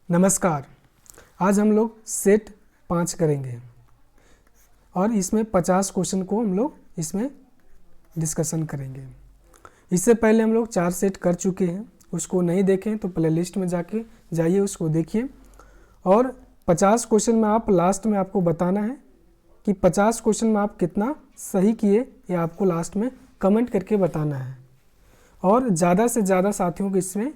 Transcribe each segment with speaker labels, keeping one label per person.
Speaker 1: नमस्कार। आज हम लोग सेट 5 करेंगे और इसमें 50 क्वेश्चन को हम लोग इसमें डिस्कशन करेंगे। इससे पहले हम लोग 4 सेट कर चुके हैं, उसको नहीं देखें तो प्लेलिस्ट में जाके जाइए, उसको देखिए। और 50 क्वेश्चन में आप लास्ट में आपको बताना है कि 50 क्वेश्चन में आप कितना सही किए, ये आपको लास्ट में कमेंट करके बताना है। और ज़्यादा से ज़्यादा साथियों को इसमें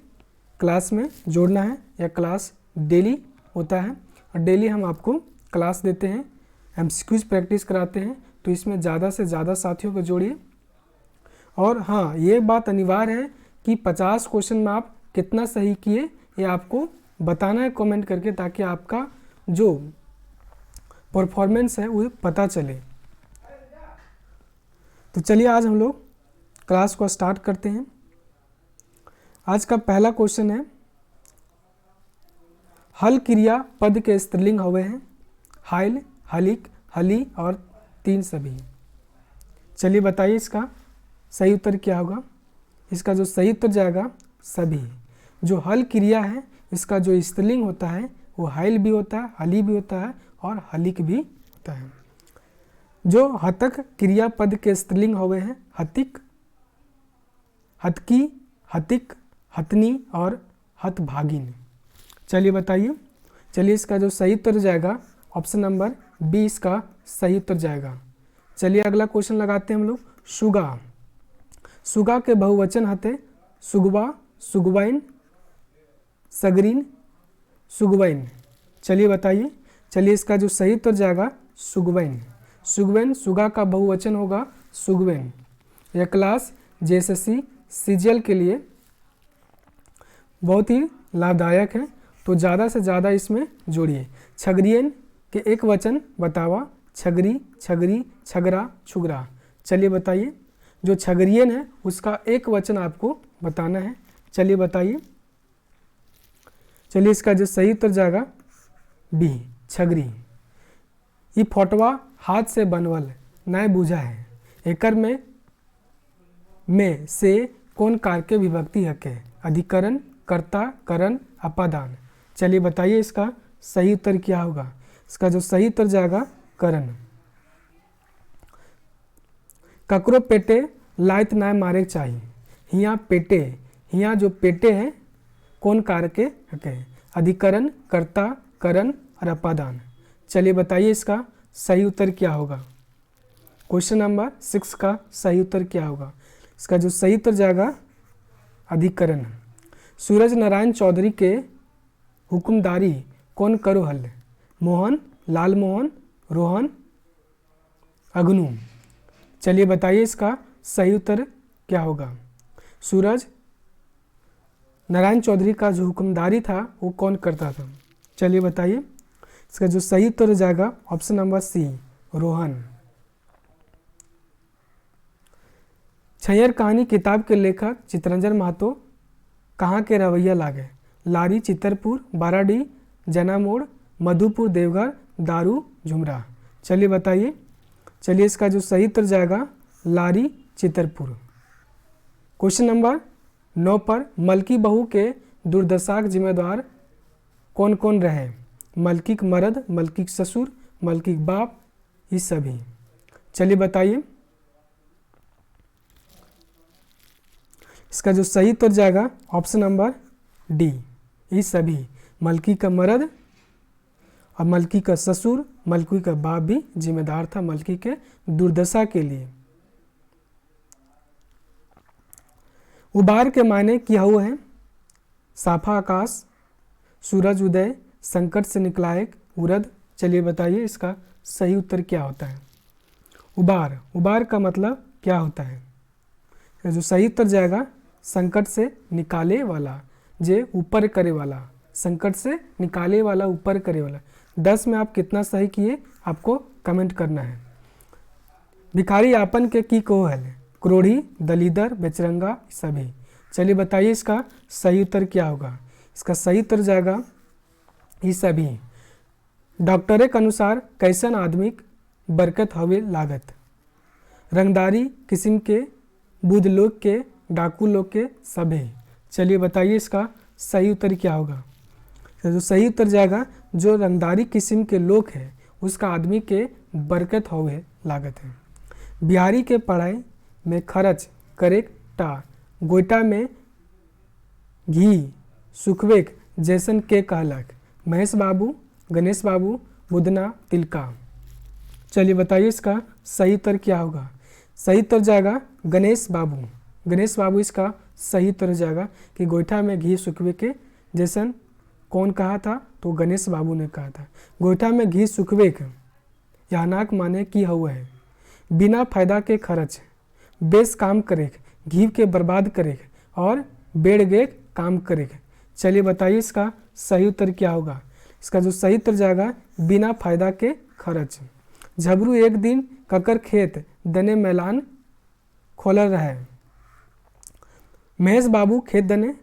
Speaker 1: क्लास में जोड़ना है, या क्लास डेली होता है और डेली हम आपको क्लास देते हैं, एमसीक्यूज प्रैक्टिस कराते हैं, तो इसमें ज़्यादा से ज़्यादा साथियों को जोड़िए। और हाँ, ये बात अनिवार्य है कि 50 क्वेश्चन में आप कितना सही किए ये आपको बताना है कमेंट करके, ताकि आपका जो परफॉर्मेंस है वो पता चले। तो चलिए आज हम लोग क्लास को स्टार्ट करते हैं। आज का पहला क्वेश्चन है, हल क्रिया पद के स्त्रीलिंग हुए हैं हाइल, हलिक, हली और 3 सभी। चलिए बताइए इसका सही उत्तर क्या होगा। इसका जो सही उत्तर जाएगा सभी। जो हल क्रिया है इसका जो स्त्रीलिंग होता है वो हाइल भी होता है, हली भी होता है और हलिक भी होता है। जो हतक क्रिया पद के स्त्रीलिंग हुए हैं हतिक, हतकी, हतिक, हतनी और हतभागिन। चलिए बताइए। चलिए इसका जो सही उत्तर जाएगा ऑप्शन नंबर बी, इसका सही उत्तर जाएगा। चलिए अगला क्वेश्चन लगाते हैं हम लोग। सुगा, सुगा के बहुवचन हते सुगवा, सुगवाइन, सगरीन, सुगवैन। चलिए बताइए। चलिए इसका जो सही उत्तर जाएगा सुगवैन। सुगवैन सुगा का बहुवचन होगा सुगवैन। यह क्लास जेएसएससी सीजीएल के लिए बहुत ही लाभदायक है, तो ज़्यादा से ज़्यादा इसमें जोड़िए। छगरियन के एक वचन बतावा, छगरी, छगरी, छगरा, छुगरा। चलिए बताइए। जो छगरियन है उसका एक वचन आपको बताना है। चलिए बताइए। चलिए इसका जो सही उत्तर जाएगा बी, छगरी। ये फोटवा हाथ से बनवल नए बूझा है, एकर में से कौन कार के विभक्ति हके, अधिकरण, कर्ता, करण, अपादान। चलिए बताइए इसका सही उत्तर क्या होगा। इसका जो सही उत्तर जाएगा करण। ककरो पेटे लाइत नाय मारे चाहिए, हिया पेटे, हिया जो पेटे हैं कौन कार के हके, अधिकरण, कर्ता, करण और अपादान। चलिए बताइए इसका सही उत्तर क्या होगा। क्वेश्चन नंबर 6 का सही उत्तर क्या होगा। इसका जो सही उत्तर जाएगा अधिकरण। सूरज नारायण चौधरी के हुक्मदारी कौन करो हल, मोहन, लालमोहन, रोहन, अग्नू। चलिए बताइए इसका सही उत्तर क्या होगा। सूरज नारायण चौधरी का जो हुक्मदारी था वो कौन करता था। चलिए बताइए। इसका जो सही उत्तर जाएगा ऑप्शन नंबर सी, रोहन। छैयर कहानी किताब के लेखक चितरंजन महतो कहाँ के रवैया लागे, लारी, चितरपुर, बाराडी, जनामोड़, मधुपुर, देवघर, दारू, झुमरा। चलिए बताइए। चलिए इसका जो सही उत्तर जाएगा लारी, चितरपुर। क्वेश्चन नंबर 9 पर मलकी बहू के दुर्दशा के जिम्मेदार कौन कौन रहे, मलकी के मर्द, मलकी के ससुर, मलकी के बाप, ये सभी। चलिए बताइए। इसका जो सही उत्तर जाएगा ऑप्शन नंबर डी, ये सभी। मलकी का मर्द और मलकी का ससुर, मलकी का बाप भी जिम्मेदार था मलकी के दुर्दशा के लिए। उबार के मायने क्या हुए हैं, साफा आकाश, सूरज उदय, संकट से निकला एक उरद। चलिए बताइए इसका सही उत्तर क्या होता है। उबार, उबार का मतलब क्या होता है। जो सही उत्तर जाएगा संकट से निकाले वाला, जे ऊपर करे वाला, संकट से निकाले वाला, ऊपर करे वाला। 10 में आप कितना सही किए आपको कमेंट करना है। भिखारी आपन के की को है, क्रोढ़ी, दलीदर, बेचरंगा, सभी। चलिए बताइए इसका सही उत्तर क्या होगा। इसका सही उत्तर जाएगा ये सभी। डॉक्टरे के अनुसार कैसन आदमी बरकत हवे लागत, रंगदारी किस्म के, बुध लोग के, डाकू लोग के, सभी। चलिए बताइए इसका सही उत्तर क्या होगा। तो जो सही उत्तर जाएगा जो रंगदारी किस्म के लोग हैं उसका आदमी के बरकत होवे लागत है। बिहारी के पढ़ाई में खर्च करे टा गोइटा में घी सुखवेक जैसन के कहलक। महेश बाबू, गणेश बाबू, बुधना, तिलका। चलिए बताइए इसका सही उत्तर क्या होगा। सही उत्तर जाएगा गणेश बाबू। गणेश बाबू इसका सही उत्तर जाएगा कि गोइठा में घी सुखवे के जैसन कौन कहा था, तो गणेश बाबू ने कहा था। गोइठा में घी सुखवे के यानाक माने की हुआ है बिना फायदा के खर्च बेस काम करे घी के बर्बाद करे और बेड़ गे काम करे। चलिए बताइए इसका सही उत्तर क्या होगा। इसका जो सही उत्तर जाएगा बिना फायदा के खर्च। झबरू एक दिन ककर खेत दने मैलान खोलल रहे। महेश बाबू खेत दने,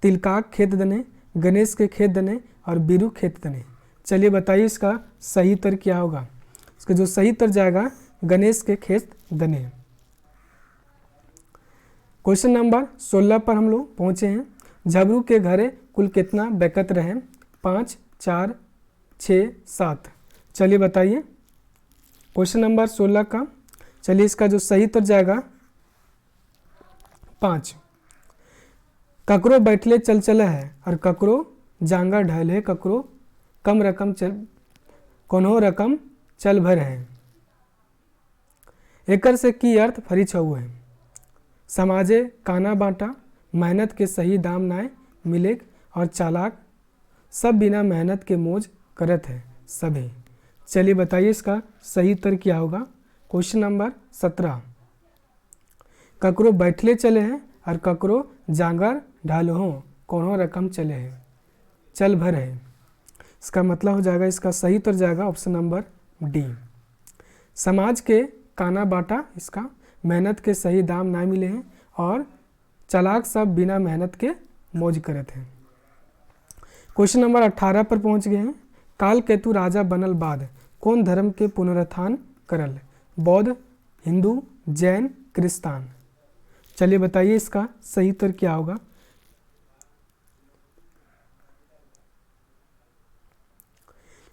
Speaker 1: तिलकाक खेत दने, गणेश के खेत दने और बीरू खेत दने। चलिए बताइए इसका सही उत्तर क्या होगा। इसका जो सही उत्तर जाएगा गणेश के खेत दने। क्वेश्चन नंबर 16 पर हम लोग पहुँचे हैं। झबरू के घरे कुल कितना बैकत रहे? 5, 4, 6, 7। चलिए बताइए क्वेश्चन नंबर 16 का। चलिए इसका जो सही उत्तर जाएगा 5। ककरो बैठले चल चले है और ककरो जांगा ढल है, ककरो कम रकम चल कोनो रकम चल भर है। एकर से की अर्थ फरी छऊ है। समाजे काना बांटा, मेहनत के सही दाम नाय मिले और चालाक सब बिना मेहनत के मौज करत है सभी। चलिए बताइए इसका सही उत्तर क्या होगा। Question number 17। ककरो बैठले चले हैं और ककरो जांगर ढाल हो कोनो रकम चले है चल भर है। इसका मतलब हो जाएगा, इसका सही उत्तर जाएगा ऑप्शन नंबर डी। समाज के काना बाटा, इसका मेहनत के सही दाम ना मिले हैं और चालाक सब बिना मेहनत के मौज करते हैं। क्वेश्चन नंबर 18 पर पहुंच गए हैं। काल केतु राजा बनल बाद कौन धर्म के पुनरुत्थान करल? बौद्ध, हिंदू, जैन, क्रिस्तान। चलिए बताइए इसका सही उत्तर क्या होगा।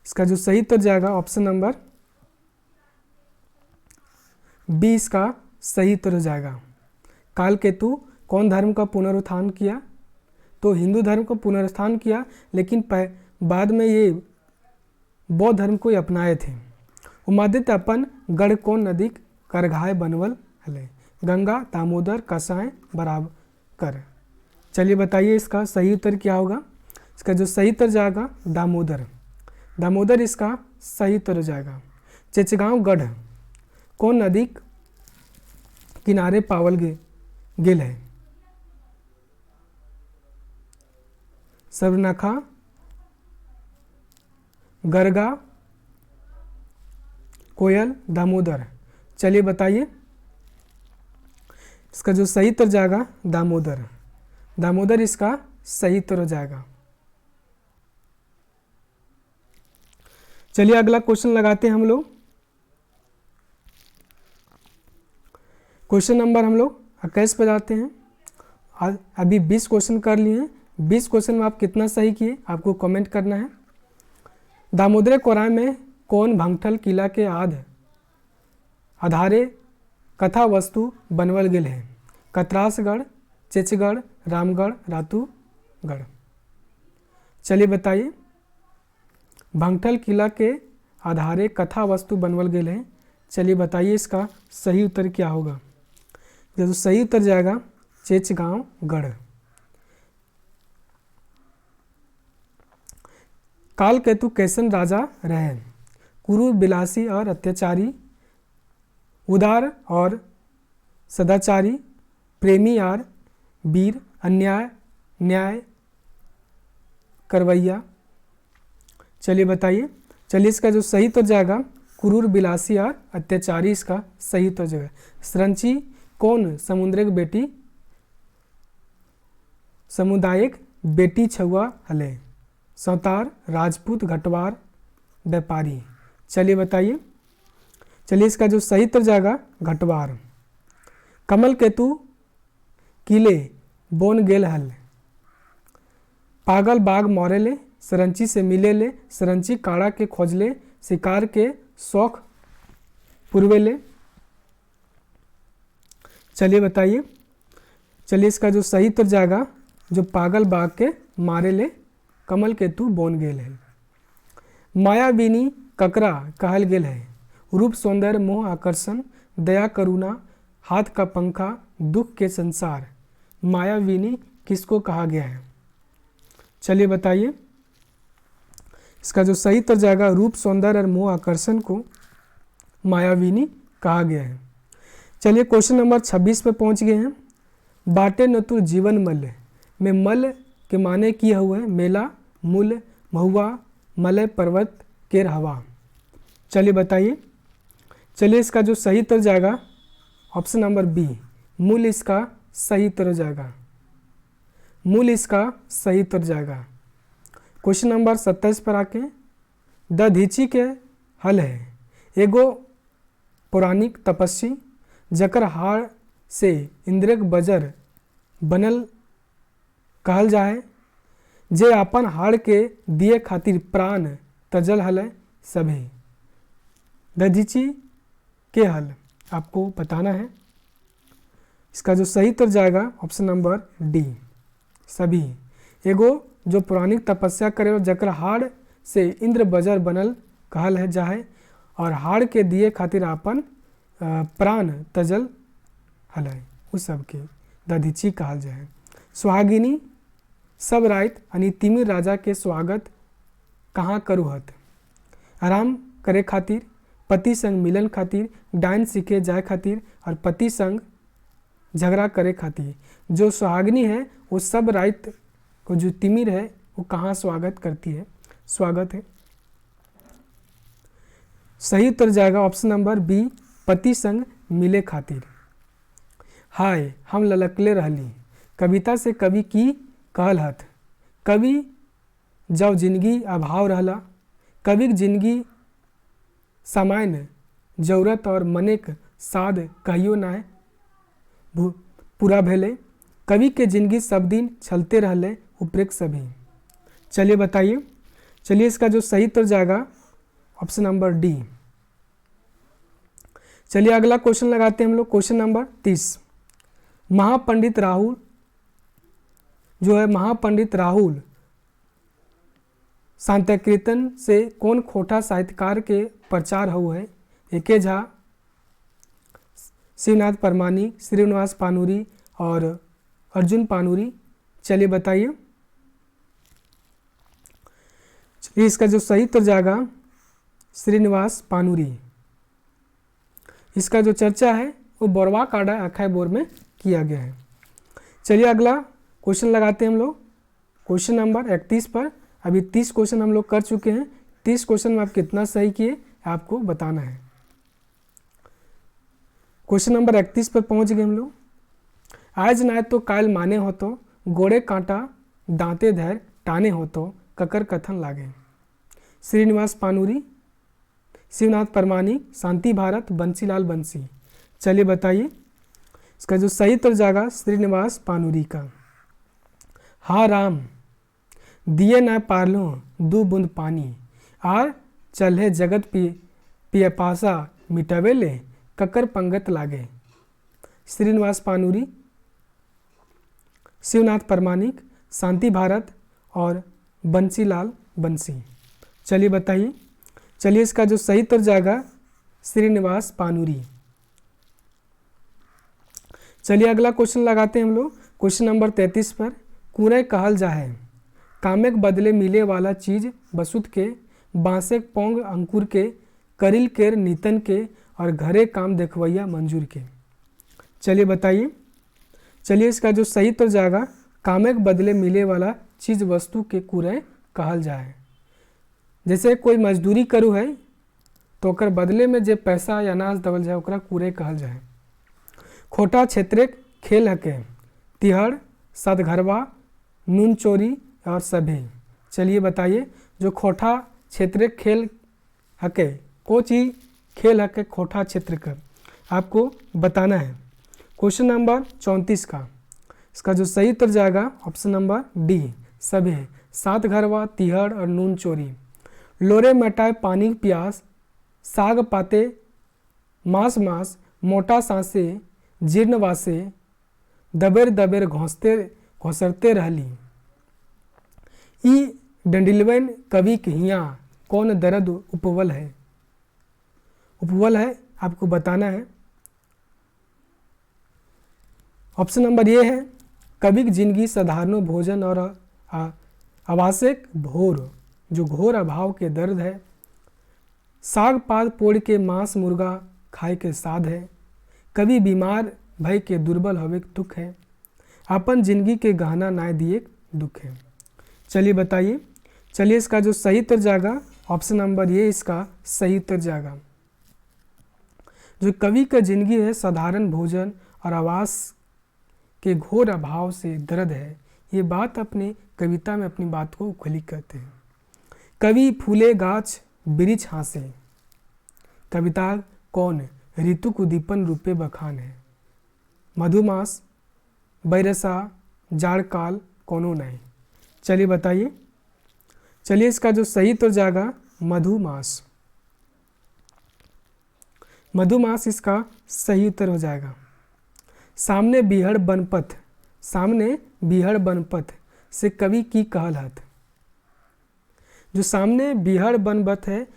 Speaker 1: इसका जो सही उत्तर जाएगा ऑप्शन नंबर बी इसका सही उत्तर हो जाएगा। काल केतु कौन धर्म का पुनरुत्थान किया? तो हिंदू धर्म का पुनरुत्थान किया, लेकिन बाद में ये बौद्ध धर्म को अपनाए थे। उमादित्य अपन गढ़ कौन नदी करघाय बनवल हले? गंगा, दामोदर, कसाय, बराबर कर। चलिए बताइए इसका सही उत्तर क्या होगा। इसका जो सही उत्तर जाएगा दामोदर। दामोदर इसका सही उत्तर हो जाएगा। चेचगांव गढ़ कौन नदी किनारे पावल गेल है? सर्वनखा, गरगा, कोयल, दामोदर। चलिए बताइए इसका जो सही उत्तर जाएगा दामोदर। दामोदर इसका सही उत्तर हो जाएगा। चलिए अगला क्वेश्चन लगाते हैं हम लोग। क्वेश्चन नंबर हम लोग 21 पे जाते हैं। अभी 20 क्वेश्चन कर लिए हैं। 20 क्वेश्चन में आप कितना सही किए आपको कमेंट करना है। दामोदर कोराय में कौन भंगठल किला के आधारे कथा वस्तु बनवल गेल है? कतरासगढ़, चेचगढ़, रामगढ़, रातूगढ़। चलिए बताइए भंगठल किला के आधारे कथा वस्तु बनवल गेल है। चलिए बताइए इसका सही उत्तर क्या होगा। जो सही उत्तर जाएगा चेचगांव गढ़। काल केतु कैसन राजा रहे? कुरूर, बिलासी और अत्याचारी, उदार और सदाचारी, प्रेमी और वीर, अन्याय न्याय करवैया। चलिए बताइए। चलिए इसका जो सही उत्तर जाएगा कुरूर, बिलासी और अत्याचारी इसका सही उत्तर जाएगा। सरंची कौन समुद्र की बेटी समुदायिक बेटी छुआ हले? सौतार, राजपूत, घटवार, व्यापारी। चलिए बताइए। चलिए इसका जो सही उत्तर जाएगा घटवार। कमल केतु किले बोन गेल हल? पागल बाग मोरेले, सरंची से मिले ले, सरंची काढ़ा के खोजले, शिकार के शौक पूर्वे ले। चलिए बताइए, चलिए इसका जो सही उत्तर जाएगा, जो पागल बाघ के मारे ले, कमल के तू बोन गेल है। मायाविनी ककरा कहल गेल है, रूप सौंदर्य मोह आकर्षण, दया करुणा, हाथ का पंखा, दुख के संसार। मायाविनी किसको कहा गया है? चलिए बताइए, इसका जो सही उत्तर जाएगा, रूप सौंदर्य और मोह आकर्षण को मायाविनी कहा गया है। चलिए क्वेश्चन नंबर 26 पे पहुंच गए हैं। बाटे नतुर जीवन मल में मल के माने किया हुआ है मेला, मूल, महुआ, मलय पर्वत केर हवा। चलिए बताइए, चलिए इसका जो सही उत्तर जाएगा ऑप्शन नंबर बी, मूल इसका सही उत्तर जाएगा। मूल इसका सही उत्तर जाएगा। क्वेश्चन नंबर 27 पर आके, दधीची के हल है, एगो पौराणिक तपस्वी जकर हाड़ से इंद्रक बजर बनल कहल जाए, जे अपन हाड़ के दिए खातिर प्राण तजल हल सभी। दधीची के हल आपको बताना है। इसका जो सही उत्तर जाएगा ऑप्शन नंबर डी, सभी। एगो जो पौराणिक तपस्या करे जकर हाड़ से इंद्र बजर बनल कहल है जाए, और हाड़ के दिए खातिर अपन प्राण तजल हल है, उस सबके दधीची कहल जाए। सुहागिनी सब रात यानी तिमिर राजा के स्वागत कहाँ करू हत, आराम करे खातिर, पति संग मिलन खातिर, डांस सीखे जाए खातिर, और पति संग झगड़ा करे खातिर। जो सुहागिनी है वो सब रात को जो तिमिर है वो कहाँ स्वागत करती है, स्वागत है। सही उत्तर जाएगा ऑप्शन नंबर बी, पति संग मिले खातिर। हाय हम ललकले रहली, कविता से कवि की कहल हथ, कवि जब जिंदगी अभाव रहला, कवि जिंदगी सामान्य जरूरत और मनेक साध कहियो ना पूरा भेले, कवि के जिंदगी सब दिन छलते रहले उपरेक सभी। चलिए बताइए, चलिए इसका जो सही उत्तर जाएगा ऑप्शन नंबर डी। चलिए अगला क्वेश्चन लगाते हैं हम लोग, क्वेश्चन नंबर 30। महापंडित राहुल जो है, महापंडित राहुल शांतिकीर्तन से कौन खोटा साहित्यकार के प्रचार हुआ है? एके झा, शिवनाथ परमानिक, श्रीनिवास पानूरी और अर्जुन पानूरी। चलिए बताइए, इसका जो सही उत्तर जाएगा श्रीनिवास पानूरी। इसका जो चर्चा है वो बोरवा काड़ा अखाई बोर में किया गया है। चलिए अगला क्वेश्चन लगाते हैं हम लोग, क्वेश्चन नंबर 31 पर। अभी 30 क्वेश्चन हम लोग कर चुके हैं, 30 क्वेश्चन में आप कितना सही किए आपको बताना है। क्वेश्चन नंबर 31 पर पहुंच गए हम लोग। आज नाय तो काल माने हो तो, गोड़े कांटा दांते धैर टाने हो तो, ककर कथन लागे। श्रीनिवास पानूरी, शिवनाथ परमानिक, शांति भारत, बंसीलाल बंसी। चलिए बताइए, इसका जो सही उत्तर जाएगा श्रीनिवास पानूरी का। हा राम दिए न पारलो दू बूंद पानी, आर चले जगत पियपासा मिटवे ले, ककर पंगत लागे। श्रीनिवास पानूरी, शिवनाथ परमानिक, शांति भारत और बंसीलाल बंसी। चलिए बताइए, चलिए इसका जो सही उत्तर जाएगा श्रीनिवास पानूरी। चलिए अगला क्वेश्चन लगाते हैं हम लोग, क्वेश्चन नंबर 33 पर। कूड़े कहल जाए, कामे के बदले मिले वाला चीज, बसुत के, बांसे पोंग अंकुर के, करिल केर नीतन के, और घरे काम देखवैया मंजूर के। चलिए बताइए, चलिए इसका जो सही उत्तर जाएगा, कामे के बदले मिले वाला चीज वस्तु के कूड़े कहल जाए। जैसे कोई मजदूरी करू है तो ओकर बदले में जे पैसा या अनाज देवल जाए ओकरा कूड़े कहल जाए। खोटा क्षेत्रिक खेल हके, तिहड़, सदघरवा, नून चोरी और सभी। चलिए बताइए, जो खोटा क्षेत्रिक खेल हके, को चीज खेल हके खोटा क्षेत्र का, आपको बताना है। क्वेश्चन नंबर 34 का, इसका जो सही उत्तर जाएगा ऑप्शन नंबर डी, सभी। सात घरवा तिहड़ और नून चोरी, लोरे मटाए पानी प्यास, साग पाते मास मास, मोटा सांसे जीर्ण वासे, दबेर दबेर घोंसरते रहली। ई डंडिलवन कवि के हियाँ कौन दर्द उपवल है? उपवल है आपको बताना है। ऑप्शन नंबर ये है, कवि की जिंदगी साधारण भोजन और आवश्यक भोर, जो घोर अभाव के दर्द है। साग पात पोड़ के मांस मुर्गा खाए के साध है। कवि बीमार भय के दुर्बल हवे दुख है। अपन जिंदगी के गहना नाय दिए दुख है। चलिए बताइए, चलिए इसका जो सही उत्तर जाएगा ऑप्शन नंबर ये इसका सही उत्तर जाएगा। जो कवि का जिंदगी है साधारण भोजन और आवास के घोर अभाव से दर्द है, ये बात अपने कविता में अपनी बात को खुली करते हैं। कवि फूले गाछ वृक्ष हाँसे, कविता कौन ऋतु कुदीपन रूपे बखान है। मधुमास बैरसा जाड़ काल कोनो नहीं। चलिए बताइए, चलिए इसका जो सही तो जाएगा मधुमास। मधुमास इसका सही उत्तर हो जाएगा। सामने बिहड़ बनपथ, सामने बिहड़ बनपथ से कवि की कहल हत। जो सामने बिहड़ बनपथ है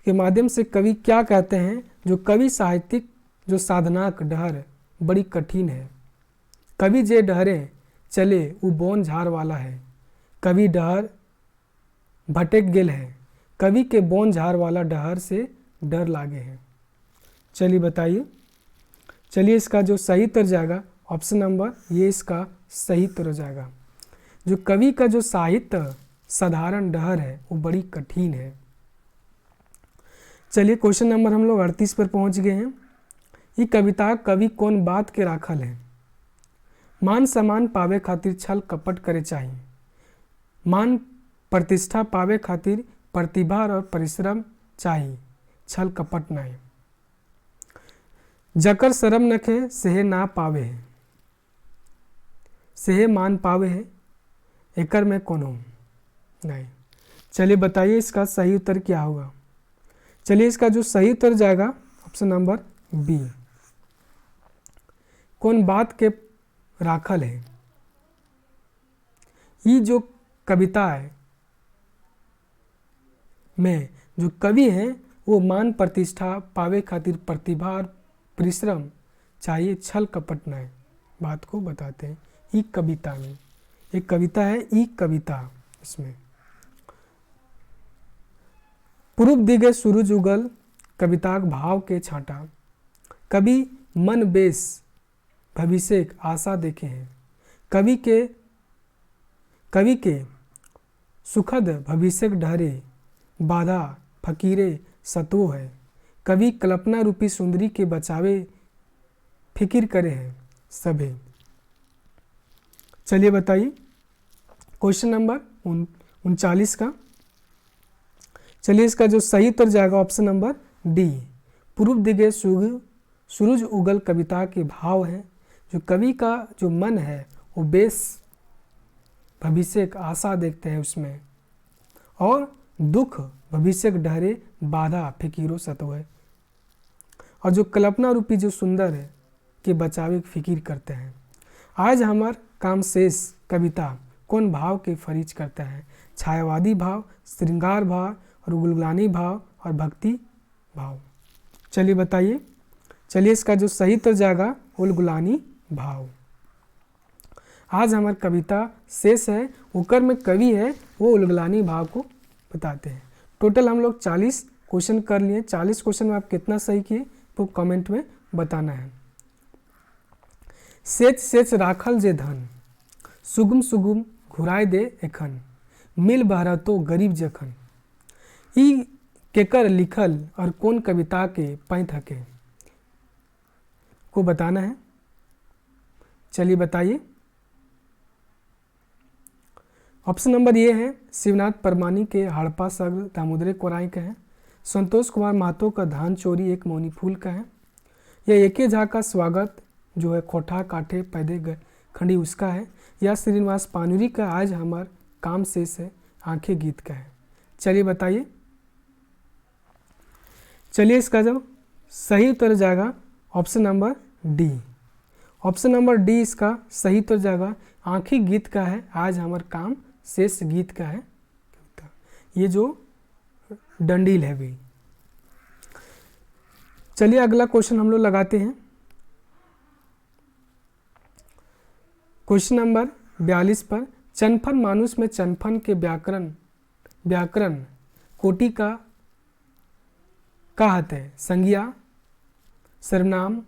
Speaker 1: के माध्यम से कवि क्या कहते हैं? जो कवि साहित्यिक जो साधनाक डहर बड़ी कठिन है। कवि जे डहरे चले वो बोन झार वाला है। कवि डहर भटक गेल है। कवि के बोन झार वाला डहर से डर लागे हैं। चलिए बताइए, चलिए इसका जो सही उत्तर जाएगा ऑप्शन नंबर ये इसका सही उत्तर हो जाएगा। जो कवि का जो साहित्य साधारण डहर है वो बड़ी कठिन है। चलिए क्वेश्चन नंबर हम लोग 38 पर पहुंच गए हैं। ये कविता कवि कौन बात के राखल है? मान सम्मान पावे खातिर छल कपट करे चाहिए। मान प्रतिष्ठा पावे खातिर प्रतिभा और परिश्रम चाहिए, छल कपट नहीं। जकर शरम नखे सेहे ना पावे है, सेहे मान पावे है, एकर में कोनो नहीं। चलिए बताइए इसका सही उत्तर क्या होगा। चलिए इसका जो सही उत्तर जाएगा ऑप्शन नंबर बी। कौन बात के राखल है? ये जो कविता है में जो कवि हैं वो मान प्रतिष्ठा पावे खातिर प्रतिभा और परिश्रम चाहिए, छल कपट नहीं, बात को बताते हैं। ई कविता में एक कविता है, ई कविता, इसमें पूर्व दिगे सूरज उगल कविताक भाव के छांटा। कवि मन बेस भविष्य आशा देखे हैं। कवि के सुखद भविष्य डहरे बाधा फकीरे सतो है। कवि कल्पना रूपी सुंदरी के बचावे फिकिर करे हैं सभे। चलिए बताइए क्वेश्चन नंबर 39 का। चलिए इसका जो सही उत्तर जाएगा ऑप्शन नंबर डी। पूर्व दिगे सूरज उगल कविता के भाव है। जो कवि का जो मन है वो बेस भविष्य का आशा देखते हैं उसमें, और दुख भविष्य डहरे बाधा फिकीरो सतो है। और जो कल्पना रूपी जो सुंदर है के बचावे फिकिर करते हैं। आज हमार काम शेष कविता कौन भाव के फरीज करता है? छायावादी भाव, श्रृंगार भाव और गुलगुलानी भाव और भक्ति भाव। चलिए बताइए, चलिए इसका जो सही उत्तर जाएगा गुलगुलानी भाव। आज हमारी कविता शेष है, उकर में कवि है वो उलगलानी भाव को बताते हैं। टोटल हम लोग 40 क्वेश्चन कर लिए। 40 क्वेश्चन में आप कितना सही किए तो कमेंट में बताना है। सेच सेच राखल जे धन, सुगम सुगम घुराए दे एखन, मिल बहरा तो गरीब जखन। ई केकर लिखल और कौन कविता के पैंथ हके को बताना है। चलिए बताइए, ऑप्शन नंबर ये है शिवनाथ परमानी के हड़प्पा सग्र दामोदर कोराई का है। संतोष कुमार महतो का धान चोरी एक मौनी फूल का है। या एके झा का स्वागत जो है खोठा काठे पैदे खंडी उसका है। या श्रीनिवास पानुरी का आज हमार काम शेष है, आंखें गीत का है। चलिए बताइए। चलिए इसका जो सही उत्तर जाएगा option number D. Option number D इसका सही उत्तर जाएगा, आंखें गीत का है, आज हमार काम शेष गीत का है। ये जो डंडील है भी। चलिए अगला क्वेश्चन हम लोग लगाते हैं। क्वेश्चन नंबर 42 पर चनफन मानुष में चनफन के व्याकरण कोटि का कहत है, संज्ञा, सर्वनाम,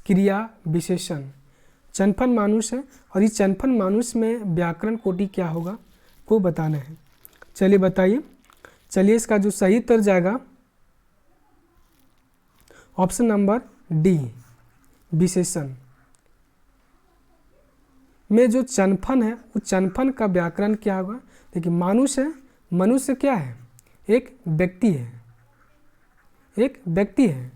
Speaker 1: क्रिया, विशेषण। चनफन मानुष है और इस चनफन मानुष में व्याकरण कोटि क्या होगा वो बताना है। चलिए बताइए। चलिए इसका जो सही उत्तर जाएगा ऑप्शन नंबर डी, विशेषण। में जो चनफन है उस चनफन का व्याकरण क्या होगा। देखिए मानुष है, मनुष्य क्या है, एक व्यक्ति है, एक व्यक्ति है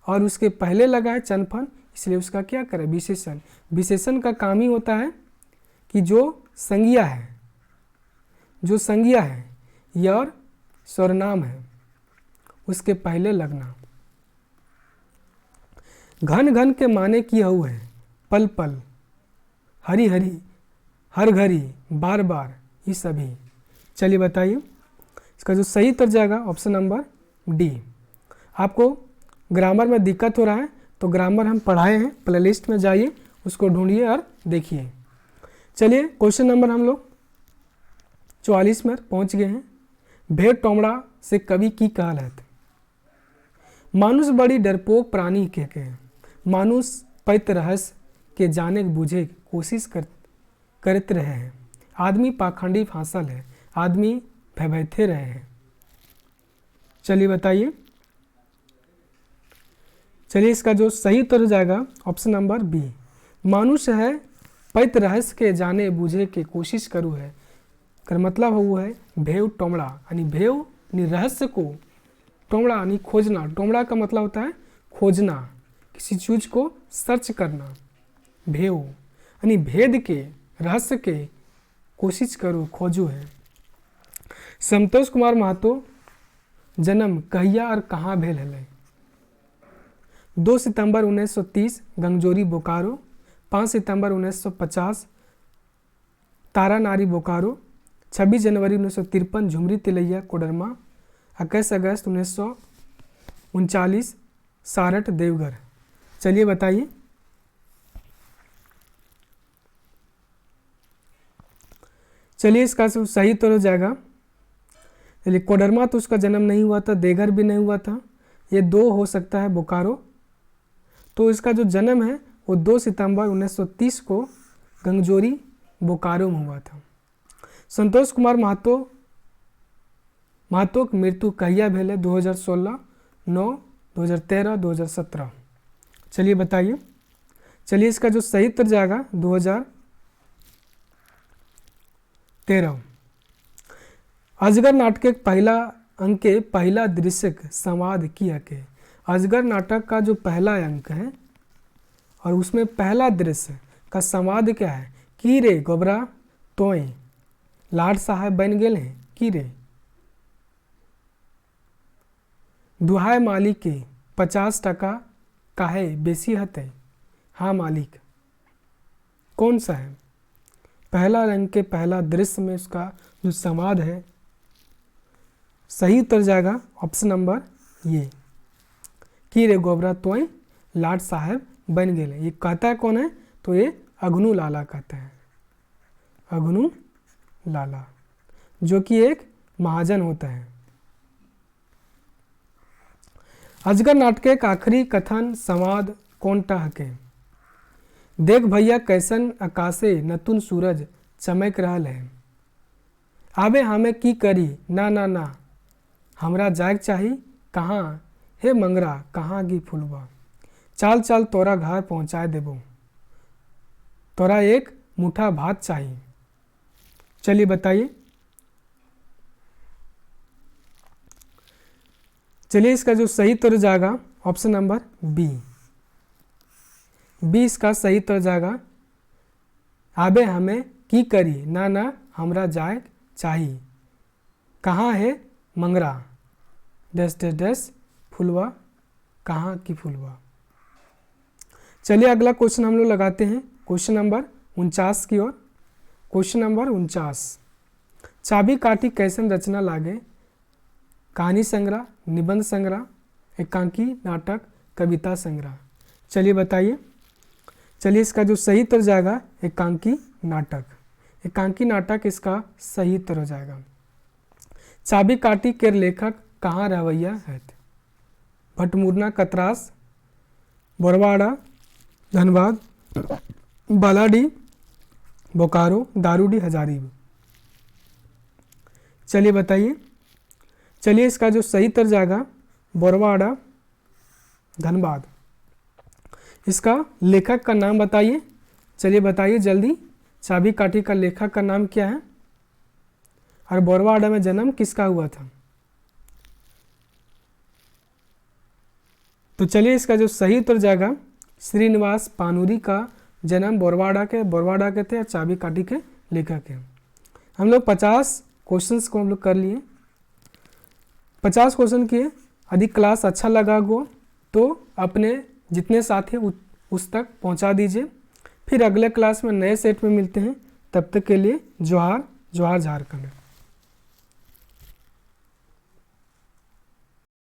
Speaker 1: और उसके पहले लगा है चनफन, इसलिए उसका क्या करें, विशेषण। विशेषण का काम ही होता है कि जो संज्ञा है, जो संज्ञा है या और सर्वनाम है उसके पहले लगना। घन घन के माने किया हुआ है, पल पल, हरी हरी, हर घड़ी, बार बार, ये सभी। चलिए बताइए। इसका जो सही उत्तर जाएगा ऑप्शन नंबर डी। आपको ग्रामर में दिक्कत हो रहा है तो ग्रामर हम पढ़ाए हैं, प्लेलिस्ट में जाइए, उसको ढूंढिए और देखिए। चलिए क्वेश्चन नंबर हम लोग 44 में पहुंच गए हैं। भेड़ टोमड़ा से कवि की कहलत। मानुष बड़ी डरपोक प्राणी के मानुष पैत रहस्य के जाने बूझे कोशिश करते रहे हैं। आदमी पाखंडी फांसल है, आदमी भयभीते रहे हैं। चलिए बताइए। चलिए इसका जो सही उत्तर जाएगा ऑप्शन नंबर बी। मानुष्य है पैत रहस्य के जाने बूझे के कोशिश करू है, कर मतलब हुआ है भेव टोमड़ा, यानी भेव यानी रहस्य को, टोमड़ा यानी खोजना। टोमड़ा का मतलब होता है खोजना, किसी चीज को सर्च करना। भेव यानी भेद के, रहस्य के कोशिश करो, खोजो है। संतोष कुमार महतो जन्म कहिया और कहाँ भेल है। 2 सितंबर 1930 गंगजोरी बोकारो, 5 सितंबर 1950 तारानारी बोकारो, 26 जनवरी 1953 झुमरी तिलैया कोडरमा, 21 अगस्त 1939 सारठ देवघर। चलिए बताइए। चलिए इसका सही उत्तर हो जाएगा। चलिए कोडरमा तो उसका जन्म नहीं हुआ था, देवघर भी नहीं हुआ था, ये 2 हो सकता है बोकारो। तो इसका जो जन्म है वो 2 सितंबर 1930 को गंगजोरी बोकारो में हुआ था। संतोष कुमार महतो की मृत्यु कहिया भेल है, 2016, 9, 2013, 2017। चलिए बताइए। चलिए इसका जो सही उत्तर जाएगा 2013। अजगर नाटक के पहला अंक के पहला दृश्य संवाद किया के। अजगर नाटक का जो पहला अंक है और उसमें पहला दृश्य का संवाद क्या है, की रे गोबरा तोय लाड साहब बन गए हैं, की रे दुहाय मालिक के 50 टका काहे बेसी हते। हाँ मालिक। कौन सा है पहला रंग के पहला दृश्य में उसका जो संवाद है, सही उत्तर जाएगा ऑप्शन नंबर ये, की रे गोबरा तोय लाड साहब बन गए। ये कहता है कौन है, तो ये अग्नू लाला कहता है, अग्नू लाला, जो कि एक महाजन होता है। अजगर नाटक का आखिरी कथन संवाद कौन टा के। देख भैया कैसन आकाशे नतुन सूरज चमक रहा है, आबे हमें की करी, ना ना ना हमरा जाग चाही, कहाँ हे मंगरा कहाँ गी फुलवा, चाल चाल तोरा घर पहुँचाए देबो, तोरा एक मुठा भात चाहिए। चलिए बताइए। चलिए इसका जो सही उत्तर जाएगा ऑप्शन नंबर बी। बी इसका सही उत्तर जाएगा, आबे हमें की करी, ना ना हमरा जाए चाहिए। कहाँ है मंगरा, डैश डैश डैश फुलवा, कहाँ की फुलवा। चलिए अगला क्वेश्चन हम लोग लगाते हैं क्वेश्चन नंबर 49 की ओर। क्वेश्चन नंबर 49, चाबी काठी कैसन रचना लागे, कहानी संग्रह, निबंध संग्रह, एकांकी नाटक, कविता संग्रह। चलिए बताइए। चलिए इसका जो सही उत्तर जाएगा एकांकी नाटक। एकांकी नाटक इसका सही उत्तर हो जाएगा। चाबी काठी के लेखक कहाँ रहवैया है, भटमुरना कतरास, बोरवाड़ा, धनबाद, बालाडी, बोकारो, दारूडी, हजारीबाग। चलिए बताइए। चलिए इसका जो सही उत्तर जाएगा बोरवाड़ा, धनबाद। इसका लेखक का नाम बताइए। चलिए बताइए जल्दी, चाबी काठी का लेखक का नाम क्या है और बोरवाड़ा में जन्म किसका हुआ था। तो चलिए इसका जो सही उत्तर जाएगा श्रीनिवास पानूरी का जन्म बोरवाड़ा के थे और चाबी काठी के लेखक हैं। हम लोग 50 क्वेश्चंस को हम लोग कर लिए, 50 क्वेश्चन किए। यदि क्लास अच्छा लगा हो तो अपने जितने साथी उस तक पहुंचा दीजिए। फिर अगले क्लास में नए सेट में मिलते हैं। तब तक के लिए जोहार, जोहार झारखंड।